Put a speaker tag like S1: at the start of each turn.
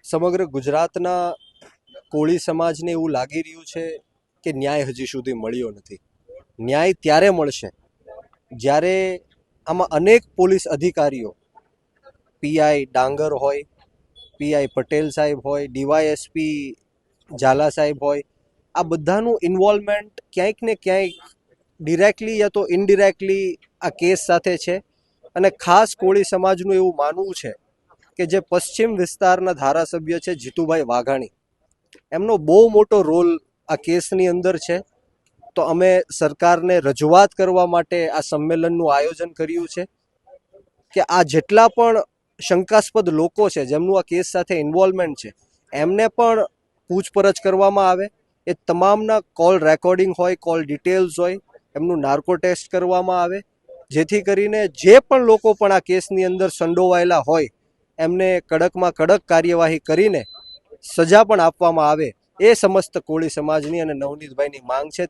S1: સમગ્ર ગુજરાતના કોળી સમાજને એવું લાગી રહ્યું છે કે ન્યાય હજી સુધી મળ્યો નથી. ન્યાય ત્યારે મળશે જ્યારે આમાં અનેક પોલીસ અધિકારીઓ, પીઆઈ ડાંગર હોય, પીઆઈ પટેલ સાહેબ હોય, ડીવાયએસપી ઝાલા સાહેબ હોય, આ બધાનું ઇન્વોલ્વમેન્ટ ક્યાંક ને ક્યાંક ડિરેક્ટલી યા તો ઇનડિરેક્ટલી આ કેસ સાથે છે. અને ખાસ કોળી સમાજનું એવું માનવું છે કે જે પશ્ચિમ વિસ્તારના ધારાસભ્ય છે જીતુભાઈ વાઘાણી, એમનો બહુ મોટો રોલ આ કેસની અંદર છે. તો અમે સરકારને રજૂઆત કરવા માટે આ સંમેલનનું આયોજન કર્યું છે કે આ જેટલા પણ શંકાસ્પદ લોકો છે જેમનું આ કેસ સાથે ઇન્વોલ્વમેન્ટ છે એમને પણ પૂછપરછ કરવામાં આવે. એ તમામના કોલ રેકોર્ડિંગ હોય, કોલ ડિટેલ્સ હોય, એમનું નાર્કો ટેસ્ટ કરવામાં આવે, જેથી કરીને જે પણ લોકો પણ આ કેસની અંદર સંડોવાયેલા હોય એમને કડકમાં કડક કાર્યવાહી કરીને સજા પણ આપવામાં આવે. એ સમસ્ત કોળી સમાજની અને નવનીતભાઈની માંગ છે.